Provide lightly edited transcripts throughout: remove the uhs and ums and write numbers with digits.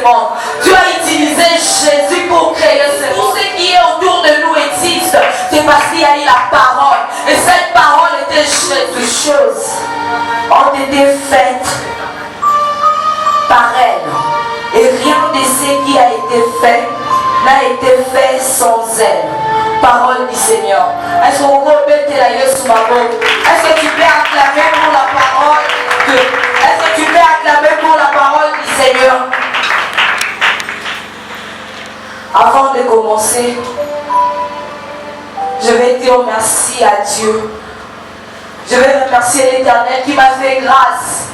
monde. Dieu a utilisé Jésus pour créer ce monde. Tout ce qui est autour de nous existe. C'est parce qu'il y a eu la parole. Et cette parole était Jésus. Les choses ont été faites par elle. Et rien de ce qui a été fait n'a été fait sans elle. Parole du Seigneur. Est-ce que tu peux acclamer pour la parole de Dieu? Est-ce que tu peux acclamer pour la parole du Seigneur? Avant de commencer, je vais dire merci à Dieu. Je vais remercier l'Éternel qui m'a fait grâce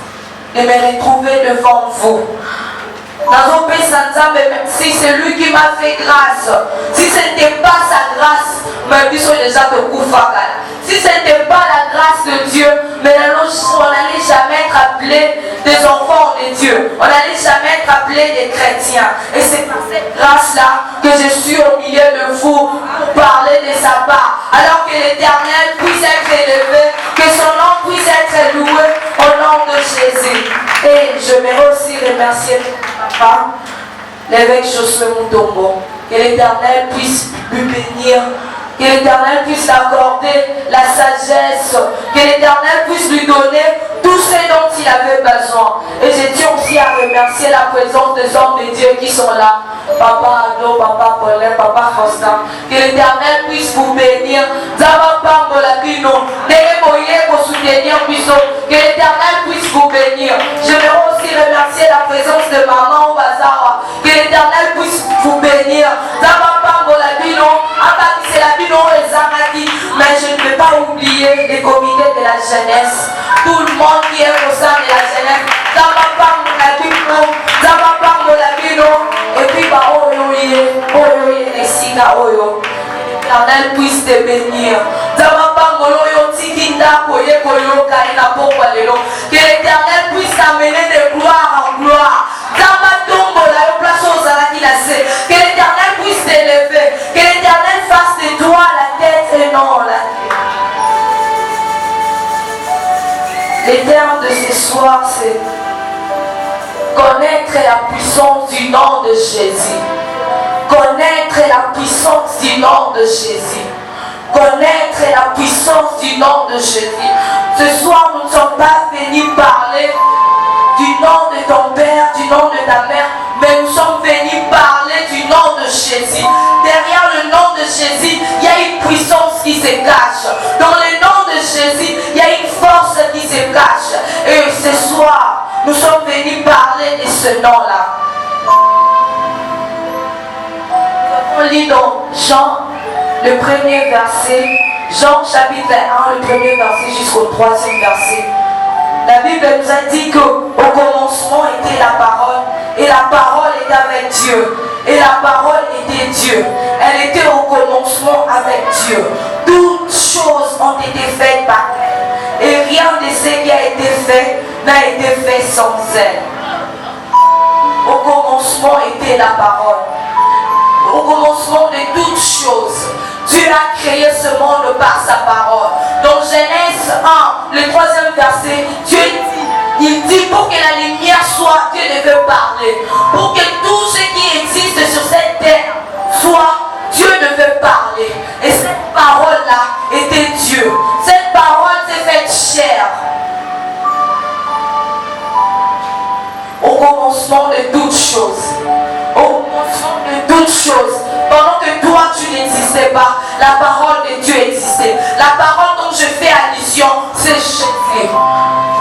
de me retrouver devant vous. Même si c'est lui qui m'a fait grâce, si ce n'était pas sa grâce, si ce n'était pas la grâce de Dieu, mais on n'allait jamais être appelé des enfants de Dieu, on n'allait jamais être appelé des chrétiens. Et c'est par cette grâce-là que je suis au milieu de vous pour parler de sa part, alors que l'Éternel puisse être élevé, que son nom puisse être loué au nom de Jésus. Et je vais aussi remercier papa, l'évêque Josué Mutombo, que l'Éternel puisse lui bénir, que l'Éternel puisse accorder la sagesse, que l'Éternel puisse lui donner tout ce dont il avait besoin. Et je tiens aussi à remercier la présence des hommes de Dieu qui sont là. Papa Ado, Papa Paulin, Papa Faustin. Que l'Éternel puisse vous bénir. Que l'Éternel puisse vous bénir. Je vais aussi remercier la présence de maman au bazar. Que l'Éternel puisse vous bénir. Mais je ne peux pas oublier les comités de la jeunesse. Tout le monde qui est au sein de la jeunesse. Et puis, l'Éternel puisse te bénir. Que l'Éternel puisse t'amener de gloire en gloire. Que l'Éternel puisse t'élever. Que l'Éternel fasse de toi la tête et non la tête. Les termes de ce soir, c'est connaître la puissance du nom de Jésus. Connaître la puissance du nom de Jésus. Connaître la puissance du nom de Jésus. Ce soir, nous ne sommes pas venus parler du nom de ton père, du nom de ta mère, mais nous sommes venus parler du nom de Jésus. Derrière le nom de Jésus, il y a une puissance qui se cache. Dans le nom de Jésus, il y a une force qui se cache. Et ce soir, nous sommes venus parler de ce nom-là. On lit dans Jean, le premier verset, Jean chapitre 1, le premier verset jusqu'au 3e verset. La Bible nous a dit qu'au commencement était la parole, et la parole était avec Dieu, et la parole était Dieu. Elle était au commencement avec Dieu. Toutes choses ont été faites par elle, et rien de ce qui a été fait n'a été fait sans elle. Au commencement était la parole. Au commencement de toutes choses, Dieu a créé ce monde par sa parole. Dans Genèse 1, le 3e verset, Dieu dit, il dit pour que la lumière soit, Dieu devait parler. Pour que tout ce qui existe sur cette terre soit, Dieu devait parler. Et cette parole-là était Dieu. Cette parole s'est faite chair. Au commencement de toutes choses. Au commencement de toutes choses. Pendant que toi tu n'existais pas, la parole de Dieu existait. La parole dont je fais allusion, c'est Jésus.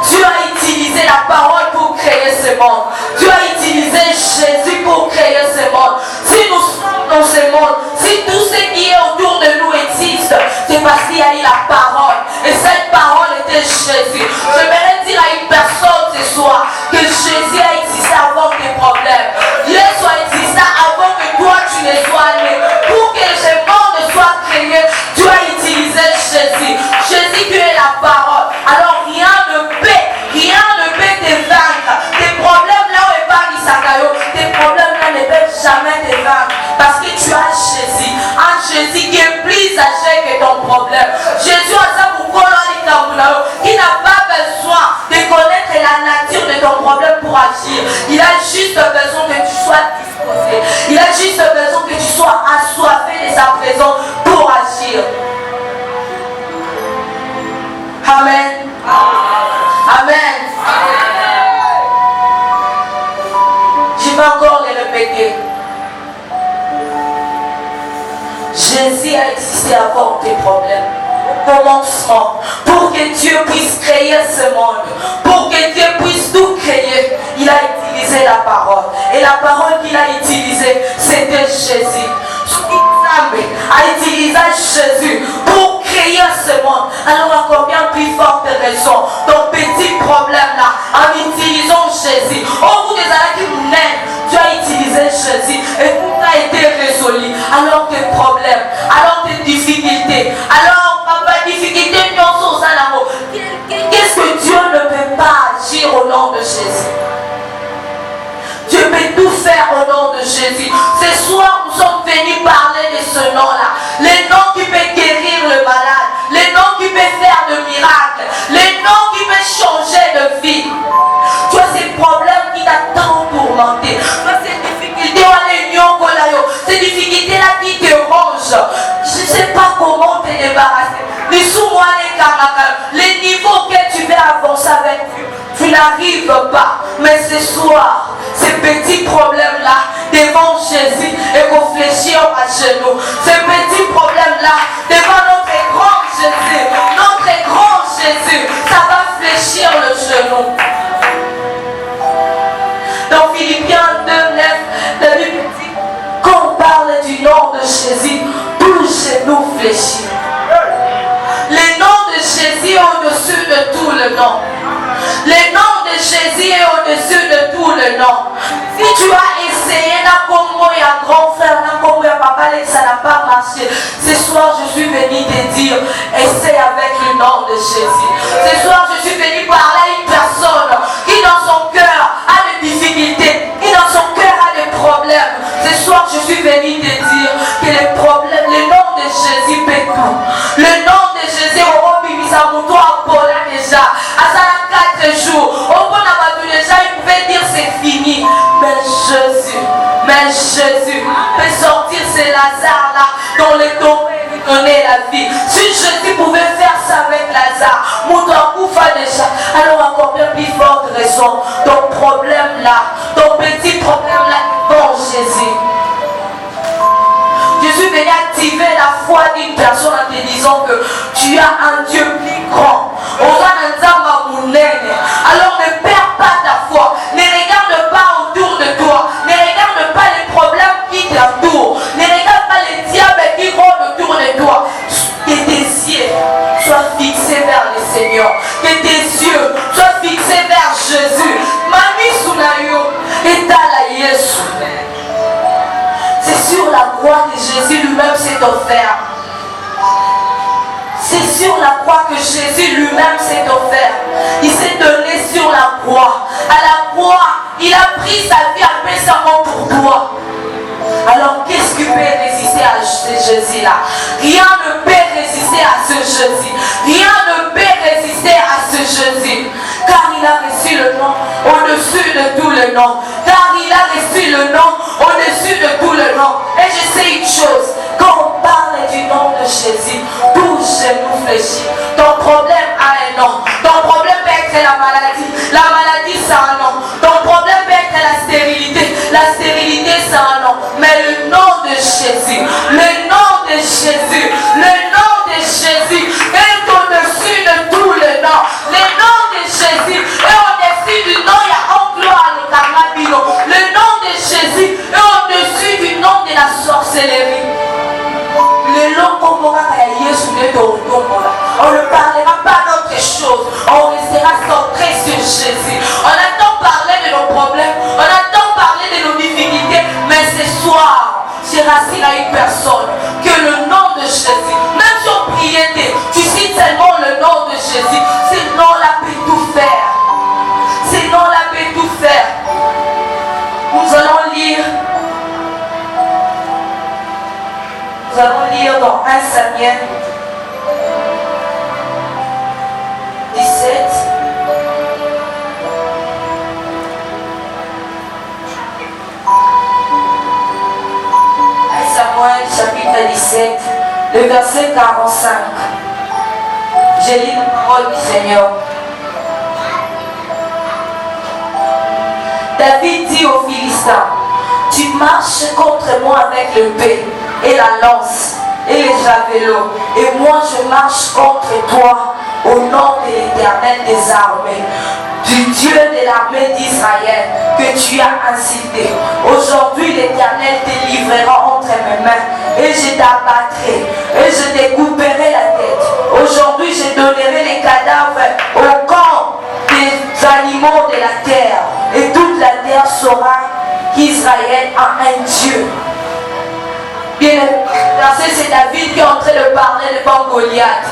Dieu a utilisé la parole pour créer ce monde. Dieu a utilisé Jésus pour créer ce monde. Si nous sommes dans ce monde, si tout ce qui est autour de nous existe, c'est parce qu'il y a eu la parole. Et cette parole était Jésus. J'aimerais dire à une personne ce soir que Jésus a existé avant tes problèmes. Jésus a existé avant que toi tu ne sois né. Pour que ce monde soit créé, Dieu a utilisé Jésus. Jésus, tu es la parole. Alors rien ne peut te vaincre. Tes problèmes là où est pas Isakayo, tes problèmes là ne peuvent jamais te vaincre. Parce que tu as Jésus. Un Jésus qui est plus âgé que ton problème. Jésus a ça pour qui n'a pas besoin de connaître la nature de ton problème pour pour agir. Il a juste besoin que tu sois disposé. Il a juste besoin que tu sois assoiffé de sa présence pour agir. Amen. Amen. Je vais encore le répéter. Jésus a existé avant tes problèmes. Au commencement, pour que Dieu puisse créer ce monde, pour que Dieu puisse tout créer, il a utilisé la parole. Et la parole qu'il a utilisée, c'était Jésus. A utilisé Jésus pour créer ce monde. Alors à combien plus forte raison, ton petit problème là, en utilisant Jésus, au bout des années qui vous naissent, tu as utilisé Jésus et tout a été résolu. Alors tes problèmes, alors tes difficultés, alors papa, difficulté, qu'est-ce que Dieu ne peut pas agir au nom de Jésus? Dieu peut tout faire au nom de Jésus. Ce soir, nous sommes venus parler de ce nom-là. Le nom qui peut guérir le malade. Le nom qui peut faire de miracles. Le nom qui peut changer de vie. Tu as ces problèmes qui t'attendent tourmentés. Tu as ces difficultés, ces difficultés-là qui te rongent. Je ne sais pas comment te débarrasser. Les niveaux que tu veux avancer avec Dieu, tu n'arrives pas. Mais ce soir, ces petits problèmes-là, devant Jésus, et qu'on fléchit à genoux. Ces petits problèmes-là, devant notre grand Jésus, ça va fléchir le genou. Dans Philippiens 2, 9, la Bible dit, quand on parle du nom de Jésus, tout genou fléchit. Le nom de Jésus est au-dessus de tout le nom. Le nom de Jésus est au-dessus de tout le nom. Si tu as essayé, il y a grand frère, il y a papa, ça n'a pas marché. Ce soir, je suis venu te dire, essaie avec le nom de Jésus. Ce soir, je suis venu parler à une personne qui dans son cœur a des difficultés, qui dans son cœur a des problèmes. Ce soir, je suis venu te dire que les problèmes, le nom de Jésus peut tout. Le nom de Jésus, on a déjà. À ça, 4 jours. Au bout de déjà, il pouvait dire c'est fini. Mais Jésus peut sortir ce Lazare-là dans les tombées et lui donner la vie. Si Jésus pouvait faire ça avec Lazare, Moutouakoufa déjà, alors encore bien plus forte raison. Ton problème-là, ton petit problème-là, bon Jésus. Je suis venu activer la foi d'une personne en te disant que tu as un Dieu plus grand. Alors ne perds pas ta foi. Ne regarde pas autour de toi. Ne regarde pas les problèmes qui t'entourent. Ne regarde pas les diables qui rôdent autour de toi. Que tes yeux soient fixés vers le Seigneur. Que tes yeux soient fixés vers Jésus. Mami Sunayo et Tala Yesu. C'est sur la croix que Jésus lui-même s'est offert. C'est sur la croix que Jésus lui-même s'est offert. Il s'est donné sur la croix. À la croix, il a pris sa vie après sa mort pour toi. Alors qu'est-ce qui peut résister à ce Jésus-là? Rien ne peut résister à ce Jésus. Rien ne peut résister à ce Jésus. Car il a reçu le nom au-dessus de tout le nom. Car il a reçu le nom au-dessus de tout le nom. Et je sais une chose. Quand on parle du nom de Jésus, tout genou fléchit. Ton problème a un nom. Ton problème peut être la maladie. La maladie, c'est un nom. Ton problème peut être la stérilité. La stérilité, c'est un nom. Mais le nom de Jésus, le nom de Jésus, le nom de Jésus est au-dessus de tout le nom. Le nom de Jésus est au-dessus du nom. Il y a gloire le Karmabino. Le nom de Jésus est au-dessus du nom de la sorcellerie. Le nom comme on ne parlera pas d'autre chose. On restera centré sur Jésus. On attend parler de nos problèmes. On attend parler de nos difficultés. Mais ce soir, j'ai rassuré à une personne que le nom de Jésus, même si on priait, tu cites seulement le nom de Jésus, ce nom-là peut tout faire. Ce nom-là peut tout faire. Nous allons lire. Nous allons lire dans 1 Samuel 17. 17, le verset 45. J'ai lu la parole du Seigneur. David dit aux Philistins, tu marches contre moi avec l'épée et la lance et les javelots, et moi je marche contre toi au nom de l'Éternel des armées, du Dieu de l'armée d'Israël que tu as incité. Aujourd'hui l'Éternel te livrera entre mes mains et je t'abattrai et je découperai la tête. Aujourd'hui je donnerai les cadavres au camp des animaux de la terre, et toute la terre saura qu'Israël a un Dieu. Bien, c'est David qui est en train de parler devant Goliath.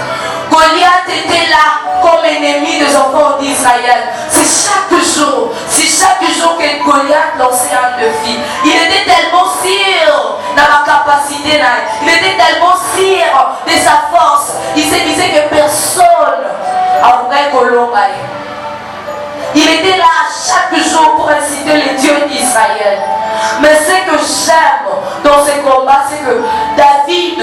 Goliath était là comme ennemi des enfants d'Israël. C'est chaque jour que Goliath lançait un défi. Il était tellement sûr dans la capacité, il était tellement sûr de sa force. Il se disait que personne n'aurait Colombaï. Il était là chaque jour pour inciter les dieux d'Israël. Mais ce que j'aime dans ce combat, c'est que David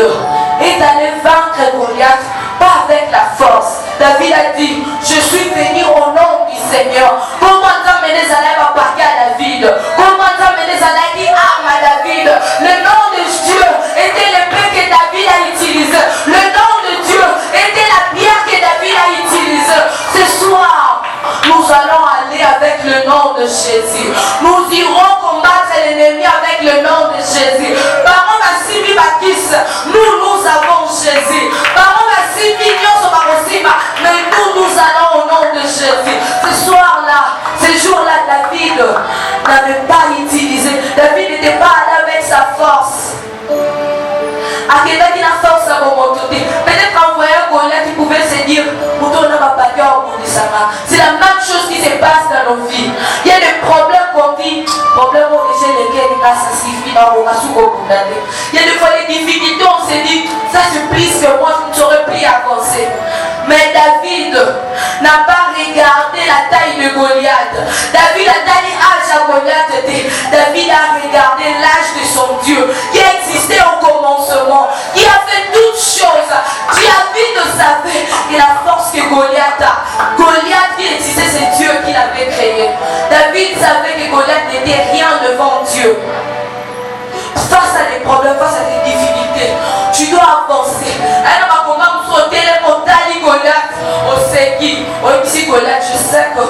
est allé vaincre Goliath, pas avec la force. David a dit, je suis venu au nom du Seigneur. Comment t'amener Zalaï à parler à David? Comment t'amener Zalaï qui arme à David? Le nom de Dieu était l'épée que David a utilisé. Le nom de Dieu était la pierre que David a utilisée. Ce soir, nous allons aller avec le nom de Jésus. Nous irons combattre l'ennemi avec le nom de Jésus. Parents Massimi Bakis, nous avons Jésus. Parents Massimi Nyosoma, mais nous allons au nom de Jésus. Ce soir-là, ce jour-là, David n'avait pas utilisé. David n'était pas allé avec sa force. Force à mon côté. Peut-être en voyant Goliath, il pouvait se dire, c'est la même chose qui se passe dans nos vies. Il y a des problèmes qu'on vit, problèmes lesquels ça suffit dans mon condamné. Il y a des fois des difficultés, on se dit, ça c'est plus que moi, je ne saurais plus avancer. Mais David n'a pas regardé la taille de Goliath. David a donné âge à Goliath. David a regardé l'âge de son Dieu qui a existé au commencement, qui a fait toutes choses. David savait que la force que Goliath a, Goliath qui existait, c'est Dieu qui l'avait créé. David savait que Goliath n'était rien devant Dieu. Face à des problèmes, face à des difficultés, tu dois avancer. Je sais que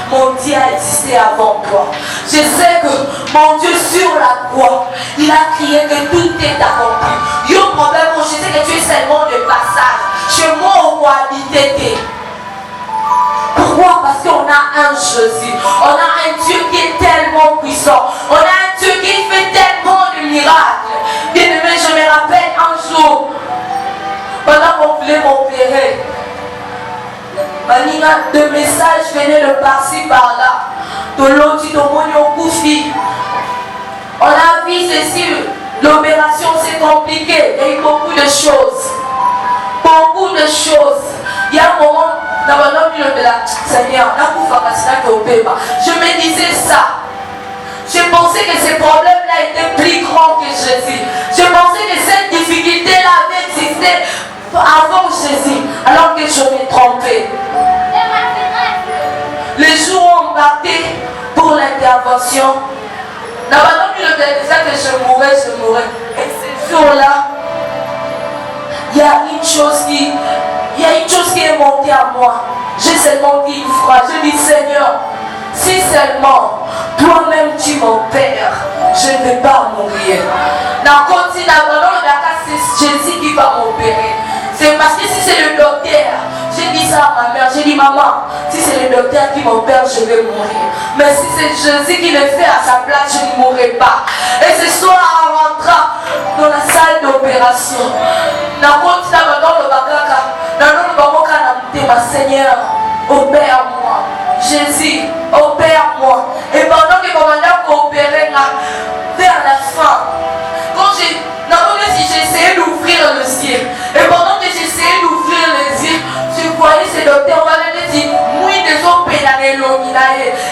mon Dieu a existé avant toi. Je sais que mon Dieu sur la croix, il a crié que tout est accompli. Il y a un problème, je sais que tu es seulement de passage. Chez moi, on va habiter. Pourquoi? Parce qu'on a un Jésus. On a un Dieu qui est tellement puissant. On a un Dieu qui fait tellement de miracles. Bien aimé, je me rappelle un jour, pendant qu'on voulait m'opérer, de messages venaient de par-ci par-là. On a vu ceci, l'opération s'est compliquée. Il y a eu beaucoup de choses. Beaucoup de choses. Il y a un moment, dans le nom de la Seigneur, je me disais ça. Je pensais que ces problèmes-là étaient plus grands que Jésus. Je pensais que cette difficulté-là avait existé avant Jésus, alors que je me trompais. Les jours ont embarqué pour l'intervention. Dans le nom de que je mourrais. Et ces jours-là, il y a une chose qui est montée à moi. J'ai seulement dit une phrase. Je dis, Seigneur, si seulement toi-même tu m'opères, je ne vais pas mourir. Dans le continent, c'est Jésus qui va m'opérer. C'est parce que si c'est le docteur, j'ai dit ça à ma mère, j'ai dit, maman, si c'est le docteur qui m'opère, je vais mourir. Mais si c'est Jésus qui le fait à sa place, je ne mourrai pas. Et ce soir, en rentrant dans la salle d'opération, Seigneur, opère-moi. Jésus, opère-moi. Et pendant que mon opérait, vers la fin, quand j'essayais d'ouvrir les yeux, et pendant que j'essayais d'ouvrir les yeux, je voyais ce docteur, on m'avait dit, oui, des hommes pénalés,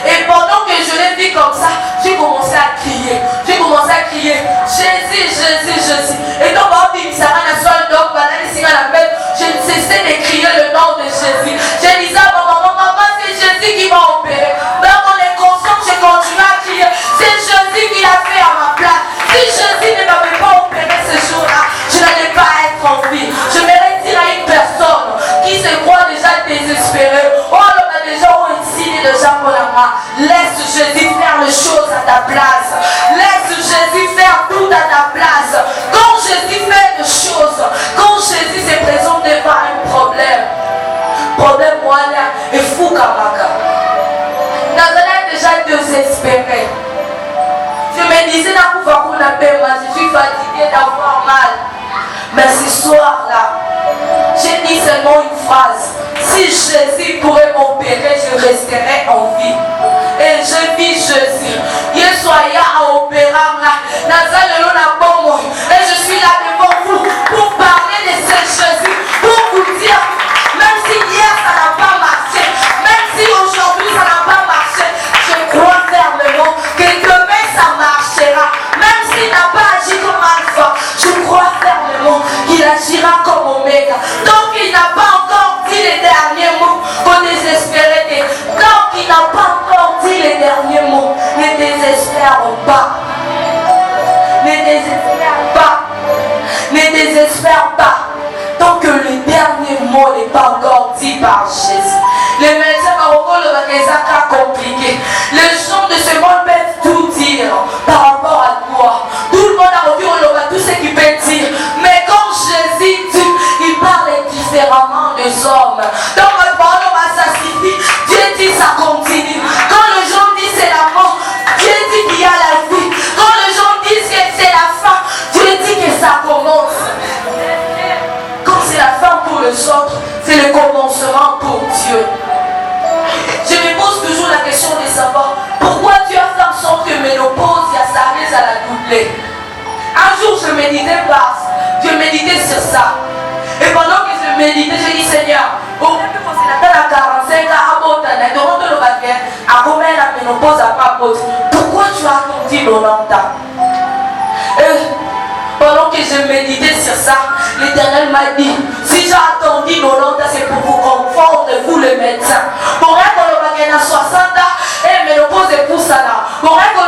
et pendant que je l'ai vu comme ça, j'ai commencé à crier. Jésus, Jésus, Jésus. Et donc, on dit, ça va Jésus faire les choses à ta place. Laisse Jésus faire tout à ta place. Quand Jésus fait les choses, quand Jésus se présente devant un problème moyen et fou kamaka. Nazala déjà désespéré. Je me disais, je suis fatigué d'avoir mal. Mais ce soir-là, j'ai dit seulement une phrase. Si Jésus pourrait m'opérer, je resterai en vie. Et je vis Jésus. Et je suis là devant vous pour parler de ce Jésus, pour vous dire, même si hier ça n'a pas marché, même si aujourd'hui ça n'a pas marché, je crois fermement que demain ça marchera. Même s'il n'a pas agi comme Alpha, je crois fermement qu'il agira comme Oméga. Donc il n'a pas encore dit les derniers mots qu'on désespérait. Donc il n'a pas encore dit les derniers mots. Ne désespère pas. Ne désespère pas. Ne désespère pas. Tant que le dernier mot n'est pas encore dit par Jésus. Les médecins marocains le sont compliqué. Les gens de ce monde peuvent tout dire par rapport à toi. Tout le monde a revu tout ce qu'il peut dire. Mais quand Jésus dit, il parle différemment des hommes. Dans le parole, ça suffit. Dieu dit ça continue. Quand les gens disent c'est la mort, Dieu dit qu'il y a la vie. Quand les gens disent que c'est la fin, Dieu dit que ça commence. Quand c'est la fin pour les autres, c'est le commencement pour Dieu. Je me pose toujours la question de savoir pourquoi Dieu a fait en sorte que ménopause, ça arrive à la doubler. Un jour, je méditais sur ça. Et pendant que je méditais, j'ai dit Seigneur, au début, quand c'est la 45 ans, à combien la ménopause a pas pote. Pourquoi tu as attendu 90 ans? Et pendant que je méditais sur ça, l'Éternel m'a dit, si j'ai attendu 90 ans, c'est pour vous confondre, vous les médecins. Pour rien qu'on a 60 ans, et ménopause est pour ça là. Pour rien qu'on a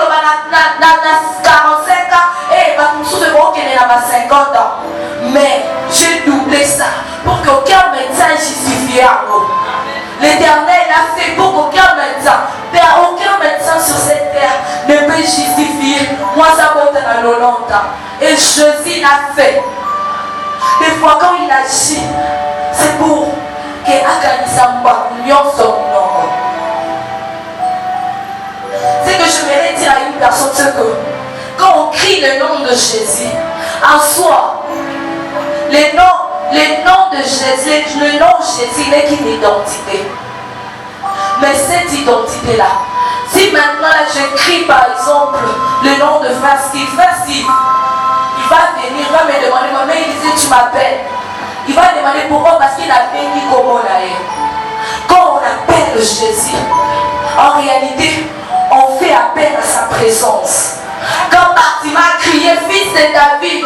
45 ans, et nous sommes 50 ans. Mais j'ai doublé ça pour qu'aucun médecin justifie à vous. L'Éternel a fait pour qu'aucun médecin sur cette terre ne peut justifier. Moi, ça monte à 90 ans. Et Jésus l'a fait. Des fois, quand il agit, c'est pour que Akanisamba l'union son nom. C'est que je voudrais dire à une personne, c'est que quand on crie le nom de Jésus, en soi, le nom de Jésus, le nom de Jésus n'est qu'une identité. Mais cette identité-là, si maintenant là, je crie par exemple le nom de Frère Steve, il va venir, il va me demander, maman, il dit tu m'appelles. Il va demander pourquoi, parce qu'il a béni comme on l'a. Quand on appelle Jésus, en réalité, on fait appel à sa présence. Quand Bartimée a crié, fils de David,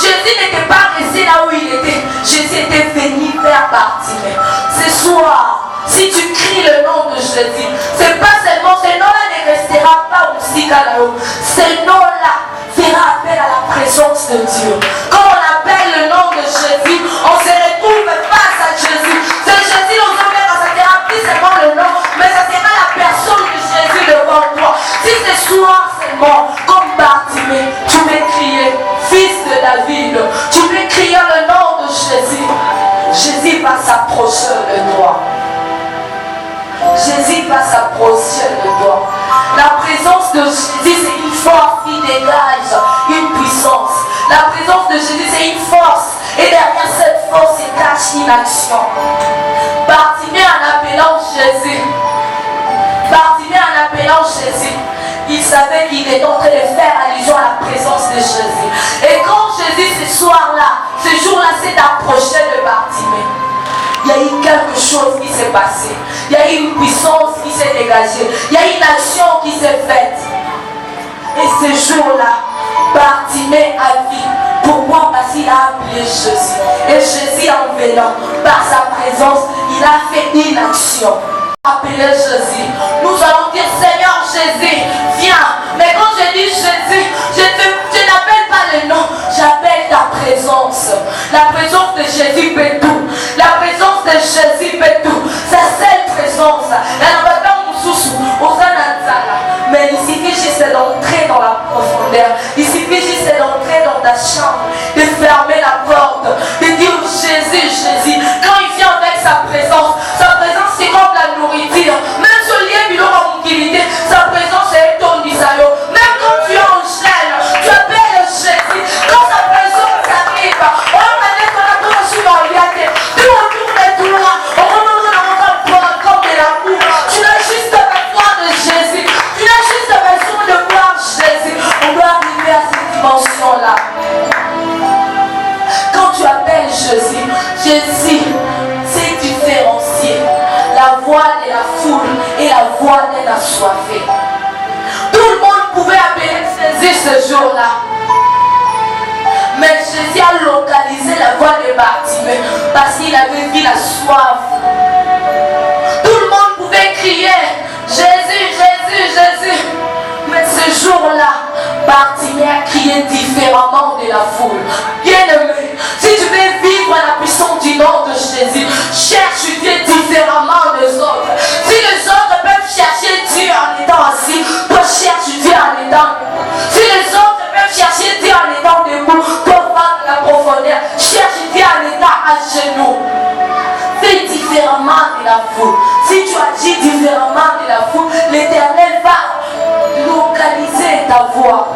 Jésus n'était pas resté là où il était. Jésus était venu vers Bartimée. Ce soir, si tu cries le nom de Jésus, c'est pas seulement ce nom-là ne restera pas aussi là-haut. Ce nom-là fera appel à la présence de Dieu. Quand on appelle le nom de Jésus, on se retrouve face à Jésus. C'est Jésus, on se met dans sa thérapie, seulement le nom, mais ça sera la personne de Jésus devant toi. Si ce soir seulement, comme Bartimée, tu peux crier, fils de David, tu peux crier le nom de Jésus. Jésus va s'approcher de toi. Jésus va s'approcher de toi. La présence de Jésus, c'est une force qui dégage une puissance. La présence de Jésus, c'est une force. Et derrière cette force, se cache une action. Bartimée en appelant Jésus, il savait qu'il était en train de faire allusion à la présence de Jésus. Et quand Jésus, ce soir-là, ce jour-là, s'est approché de Bartimée, il y a eu quelque chose qui s'est passé. Il y a eu une puissance qui s'est dégagée. Il y a eu une action qui s'est faite. Et ce jour-là, Bartimée a dit, pourquoi? Parce qu'il a appelé Jésus. Et Jésus, en venant, par sa présence, il a fait une action. Appeler Jésus. Nous allons dire, Seigneur Jésus, viens. Mais quand je dis Jésus, je n'appelle pas le nom, j'appelle ta présence. La présence de Jésus peut tout. La présence de Jésus peut tout. Sa seule présence. secondaire. Il suffit juste d'entrer dans ta chambre, de fermer la porte, de dire Jésus, Jésus. Quand il vient avec sa présence c'est comme la nourriture. Même ce lien bilot en utilité, sa présence est ton desire. Même quand tu es en gêne, tu appelles Jésus. Quand sa présence arrive, on va mettre la présence sur l'orienté. Tu retournes tout loin, on remonte comme de l'amour. Tu n'as juste besoin de Jésus. Tu n'as juste besoin de voir Jésus. On doit arriver à cette dimension-là. Quand tu appelles Jésus, Jésus s'est différencié. La voix de la foule et la voix d'un assoiffé. Tout le monde pouvait appeler Jésus ce jour-là. Mais Jésus a localisé la voix de Bartimée parce qu'il avait vu la soif. Tout le monde pouvait crier Jésus, Jésus, Jésus. Mais ce jour-là, Bartimée a crié différemment de la foule. Bien-aimé, si tu veux vivre à la puissance du nom de Jésus, cherche Dieu différemment des autres. Si les autres peuvent chercher Dieu en étant assis, toi cherche Dieu en étant debout. Si les autres peuvent chercher Dieu en étant debout, toi va dans la profondeur. Cherche Dieu en étant à genoux. Fais différemment de la foule. Si tu agis différemment de la foule, l'Éternel va localiser ta voix.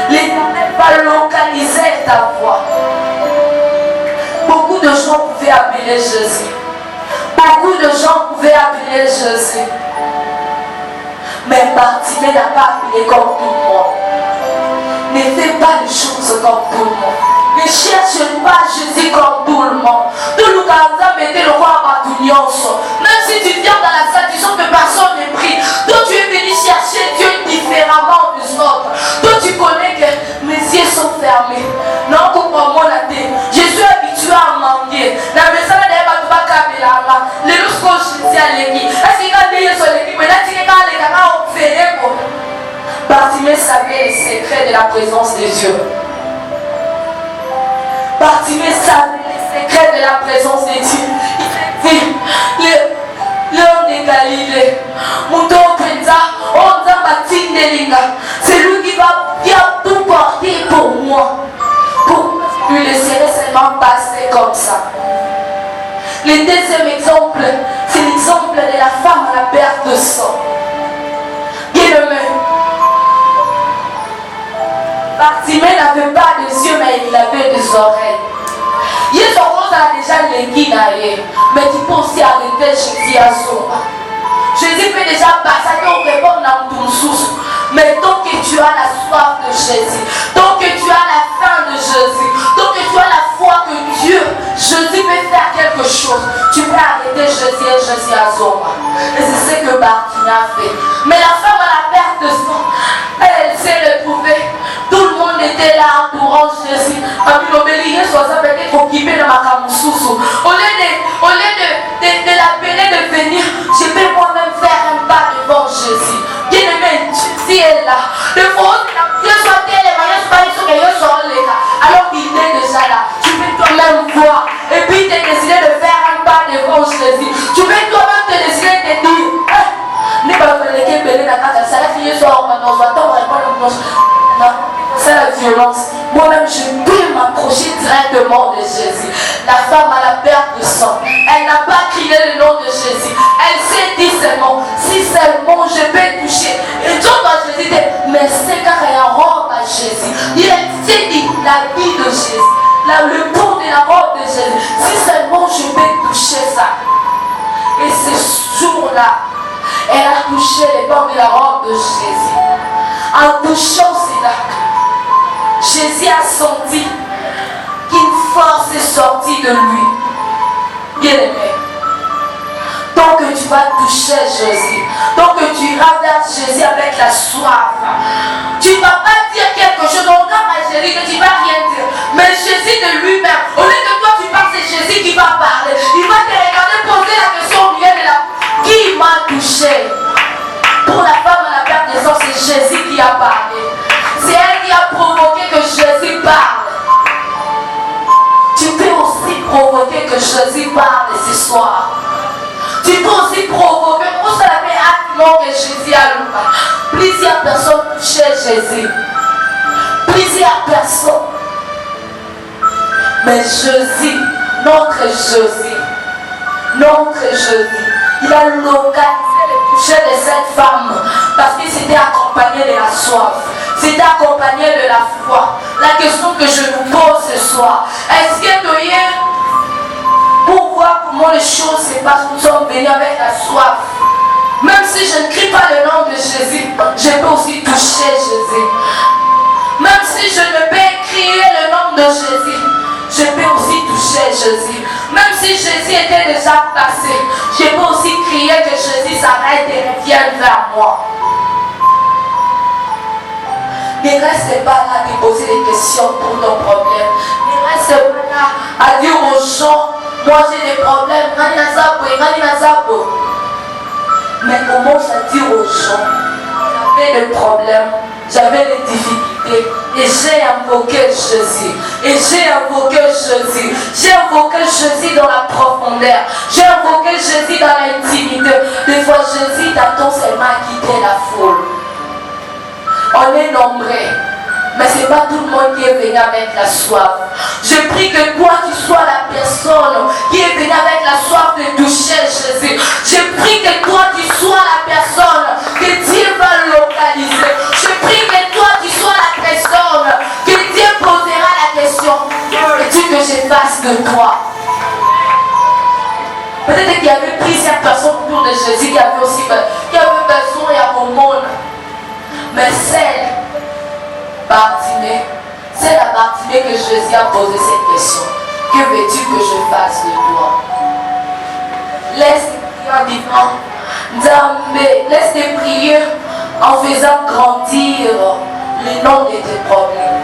L'Éternel va localiser ta voix. Beaucoup de gens pouvaient appeler Jésus. Beaucoup de gens pouvaient appeler Jésus. Mais Bartimée n'a pas appelé comme tout le monde. Ne fais pas les choses comme tout le monde. Ne cherche pas Jésus comme tout le monde. Tout le monde mettait le roi à Batouillonso. Même si tu viens dans la salle, tu sens que personne n'est pris. Toi, tu es venu chercher Dieu différemment des autres. Toi, tu connais que mes yeux sont fermés. Non, comprends-moi la tête. Je suis habitué à mendier. La maison de les loups Jésus à l'équipe. Est-ce qu'il a payé sur l'équipe? Mais là, tu es dans les camarades observés. Bartimée savait les secrets de la présence de Dieu. Bartimée savait les secrets de la présence de Dieu. Il dit, l'homme de Galilée, Mouton Penza, Onda Batine de Linga, c'est lui qui a tout porté pour moi. Pour lui laisser seulement passer comme ça. Le deuxième exemple, c'est l'exemple de la femme à la perte de sang. Bien-aimé, Bartimée n'avait pas de yeux, mais il avait des oreilles. Jésus a déjà les guides, mais tu peux aussi arrêter Jésus à Zoma. Jésus peut déjà passer au répondre dans ton sous. Mais tant que tu as la soif de Jésus, tant que tu as la faim de Jésus, tant que tu as la foi que Dieu, Jésus peut faire quelque chose, tu peux arrêter Jésus et Jésus à Zoma. Et c'est ce que Bartimée a fait. Mais la femme à la perte de sang, elle s'est retrouvée. Tout le monde était là entourant Jésus. Peut-être occupé de ma camoussousou. Au lieu de l'appeler de venir, je vais moi-même faire un pas devant Jésus. Bien-aimé, Jésus est là. Le fois où Dieu soit tellement, alors qu'il est déjà là. Tu peux toi-même voir. Et puis tu as décidé de faire un pas devant Jésus. Tu peux toi-même te décider de dire, n'est pas que belé la casa, ça la fille soit en c'est la violence. Moi-même, je peux m'approcher directement de Jésus. La femme à la perte de sang, elle n'a pas crié le nom de Jésus. Elle s'est dit seulement, si seulement je peux toucher. Et Dieu va Jésus dire, mais c'est car elle robe à Jésus. Il s'est dit, la vie de Jésus, le bout de la robe de Jésus. Si seulement je peux toucher ça. Et ce jour-là, elle a touché les bords de la robe de Jésus. En touchant cela, Jésus a senti qu'une force est sortie de lui. Bien-aimé, tant que tu vas toucher Jésus, tant que tu iras vers Jésus avec la soif, tu ne vas pas dire quelque chose. On regarde à Jésus que tu ne vas rien dire. Mais Jésus de lui-même, au lieu que toi tu parles, c'est Jésus qui va parler. Il va te regarder, poser la question au milieu de la... Qui m'a touché? Pour la femme à la perte de sang, c'est Jésus qui a parlé. C'est elle qui a provoqué que Jésus parle. Tu peux aussi provoquer que Jésus parle ce soir. Tu peux aussi provoquer, pour ça la que Jésus a lu. Plusieurs personnes touchaient Jésus. suffisait à personne. Mais Jésus, notre Jésus, il a localisé le toucher de cette femme parce qu'il s'était accompagné de la soif, c'était accompagné de la foi. La question que je vous pose ce soir, est-ce que vous voyez, pour voir comment les choses se passent, nous sommes venus avec la soif. Même si je ne crie pas le nom de Jésus, je peux aussi toucher Jésus. Même si je ne peux crier le nom de Jésus, je peux aussi toucher Jésus. Même si Jésus était déjà passé, je peux aussi crier que Jésus s'arrête et revienne vers moi. Ne reste pas là à poser des questions pour ton problème. Ne reste pas là à dire aux gens, moi j'ai des problèmes, mais commence à dire aux gens, j'avais des problèmes, j'avais des difficultés, et j'ai invoqué Jésus, j'ai invoqué Jésus dans la profondeur, j'ai invoqué Jésus dans l'intimité. Des fois Jésus t'attend seulement à quitter la foule. On est nombreux, mais ce n'est pas tout le monde qui est venu avec la soif. Je prie que toi tu sois la personne qui est venue avec la soif de toucher Jésus. Je prie que toi tu sois la personne que Dieu va localiser. Je prie que toi tu sois la personne que Dieu posera la question. Veux-tu que je fasse de toi? Peut-être qu'il y avait plusieurs personnes autour de Jésus qui avaient aussi besoin à mon monde. Mais celle Bartimée, c'est à Bartimée que Jésus a posé cette question. Que veux-tu que je fasse de toi? Laisse tes prières en faisant grandir le nom de tes problèmes.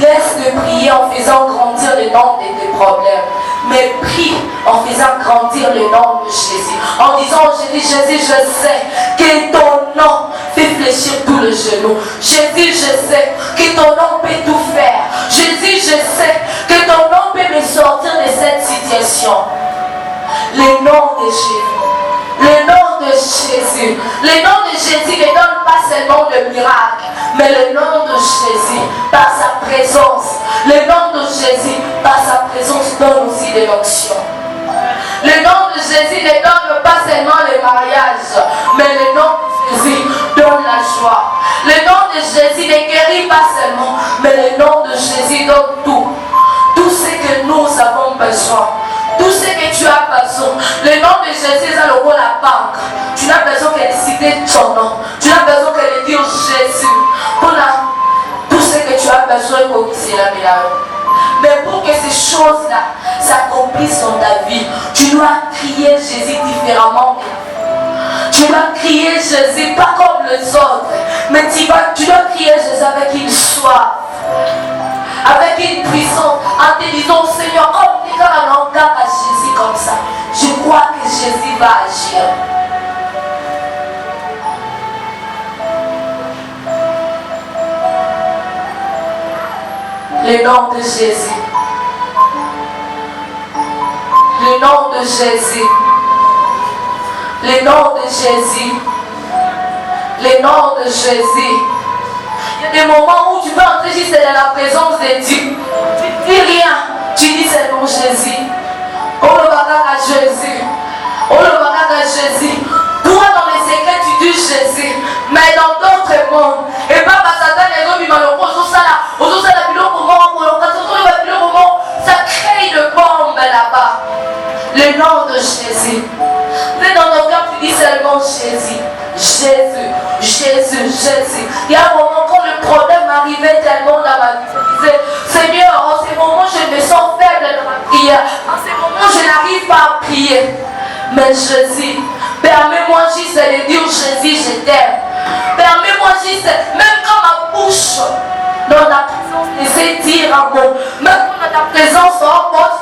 Laisse te prier en faisant grandir le nom de tes problèmes. Mais prie en faisant grandir le nom de Jésus. En disant, Jésus, je sais que ton nom fait fléchir tous les genoux. Jésus, je sais que ton nom peut tout faire. Jésus, je sais que ton nom peut me sortir de cette situation. Le nom de Jésus. Le nom de Jésus. Le nom de Jésus ne donne pas seulement de miracle, mais le nom de Jésus, par sa présence, le nom de Jésus, par sa présence, donne aussi de l'onction. Le nom de Jésus ne donne pas seulement le mariage, mais le nom de Jésus donne la joie. Le nom de Jésus ne guérit pas seulement, mais le nom de Jésus donne tout. Tout ce que nous avons besoin. Tout ce que tu as besoin. Le nom de Jésus est le rôle la banque. Tu n'as besoin que de citer ton nom. Tu n'as besoin que de dire Jésus. Pour tout ce que tu as besoin pour que c'est la meilleure. Mais pour que ces choses-là s'accomplissent dans ta vie, tu dois crier Jésus différemment. Tu dois crier Jésus pas comme les autres, mais tu dois crier Jésus avec une soif, avec une puissance, en te disant Seigneur, comme tu as un regard à Jésus comme ça, je crois que Jésus va agir. Le nom de Jésus. Le nom de Jésus. Le nom de Jésus. Le nom de Jésus. Il y a des moments où tu peux entrer juste dans la présence de Dieu. Tu ne dis rien. Tu dis seulement Jésus. Oh le bagage à Jésus. Oh le bagage à Jésus. Toi dans les secrets tu dis Jésus. Mais dans d'autres mondes. Et pas parce que les hommes ils m'ont ça crée une bombe là-bas. Le nom de Jésus. Mais dans nos cœurs, tu dis seulement Jésus. Jésus, Jésus, Jésus. Il y a un moment quand le problème arrivait tellement dans ma vie, je disais, Seigneur, en ces moments, je me sens faible dans ma prière. En ces moments, je n'arrive pas à prier. Mais Jésus, permets-moi juste de dire Jésus, je t'aime. Permets-moi juste, même quand ma bouche, dans ta présence, essaie de dire un mot. Même quand dans ta présence, tu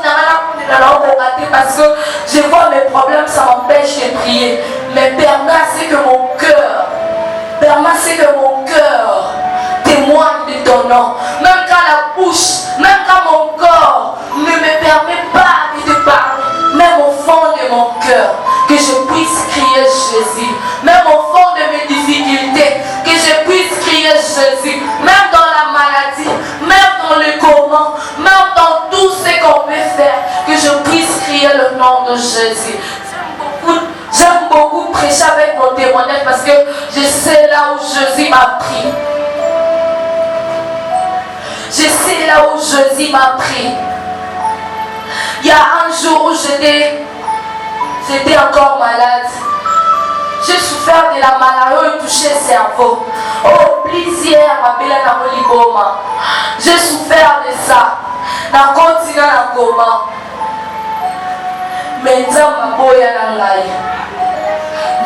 n'as rien à rater parce que je vois mes problèmes, ça m'empêche de prier. Mais permets à ce que mon cœur témoigne de ton nom. Même quand la bouche, même quand mon corps ne me permet pas de te parler, même au fond de mon cœur, que je puisse crier Jésus. Même au fond de mes difficultés, que je puisse crier Jésus. Même dans la Jésus. J'aime beaucoup prêcher avec mon témoignage parce que je sais là où Jésus m'a pris. Je sais là où Jésus m'a pris. Il y a un jour où j'étais encore malade. J'ai souffert de la maladie et touché le cerveau. Oh, plaisir, ma belle Namoliboma. J'ai souffert de ça. Na continent na coma. Mais Nzamba boya na ngai.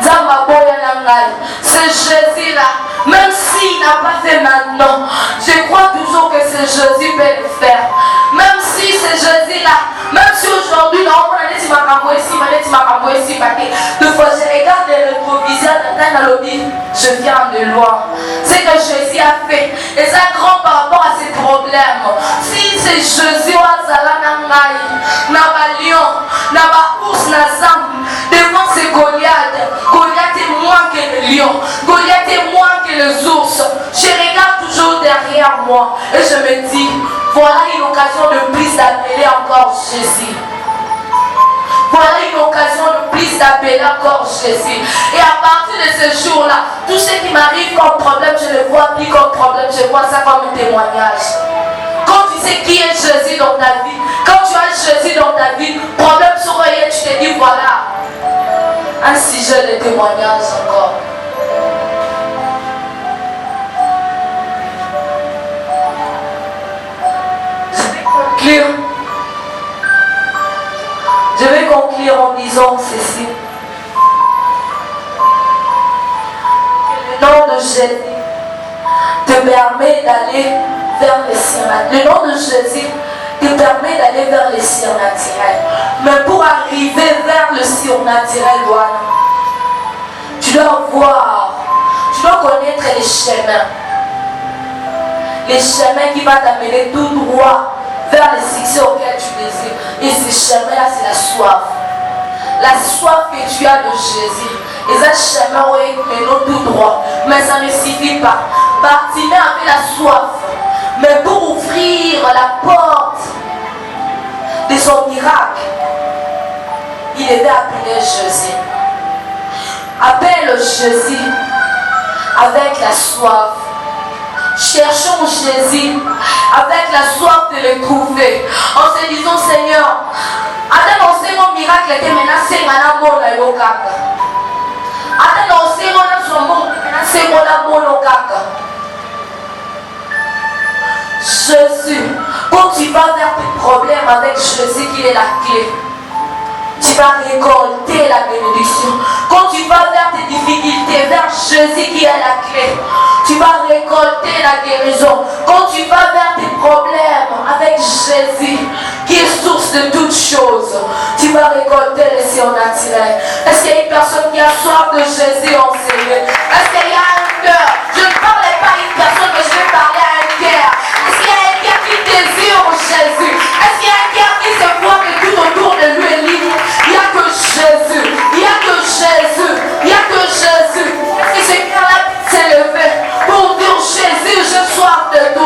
Nzamba boya na ngai. C'est Jésus là. Même s'il n'a pas fait maintenant, je crois toujours que c'est Jésus peut le faire. Même si c'est Jésus là, même si aujourd'hui, deux fois je regarde le rétroviseur dans lobby, je viens de loin. C'est que Jésus a fait. Et ça grand par rapport à ces problèmes. Si c'est Jésus, devant ces Goliath, Goliath est moins que le lion, Goliath est moins que les ours. Je regarde toujours derrière moi et je me dis, voilà une occasion de plus d'appeler encore Jésus. Voilà une occasion de plus d'appeler encore Jésus. Et à partir de ce jour-là, tout ce qui m'arrive comme problème, je ne le vois plus comme problème, je vois ça comme un témoignage. Quand tu sais qui est Jésus dans ta vie, quand tu as Jésus dans ta vie, problème sur rien, tu te dis voilà, un sujet de témoignage encore. Je vais conclure en disant ceci. Que le nom de Jésus te permet d'aller vers les surnaturels. Le nom de Jésus te permet d'aller vers les surnaturels. Mais pour arriver vers le surnaturel, tu dois voir, tu dois connaître les chemins. Les chemins qui vont t'amener tout droit vers le succès auquel tu désires. Et ce chemin-là, c'est la soif. La soif que tu as de Jésus. Et ce chemin, oui, mais non tout droit. Mais ça ne suffit pas. Bartimée avait la soif. Mais pour ouvrir la porte de son miracle, il devait appeler Jésus. Appelle Jésus avec la soif. Cherchons Jésus avec la soif de le trouver. En se disant, Seigneur, annoncer mon miracle était menacé, Jésus, quand tu vas vers tes problèmes avec Jésus qui est la clé, tu vas récolter la bénédiction. Quand tu vas vers tes difficultés, vers Jésus qui est la clé, tu vas récolter la guérison. Quand tu vas vers tes problèmes avec Jésus qui est source de toutes choses, tu vas récolter le surnaturel. Est-ce qu'il y a une personne qui a soif de Jésus en Seigneur? Est-ce qu'il y a un cœur? Je ne parlais pas à une personne, mais je vais parler à un cœur. Est-ce qu'il y a un cœur qui désire Jésus? Est-ce qu'il y a un cœur qui se voit que tout autour de lui est libre? Il n'y a que Jésus. Il n'y a que Jésus. Il n'y a que Jésus. Et ce cœur-là s'est levé pour dire Jésus, je soif de toi.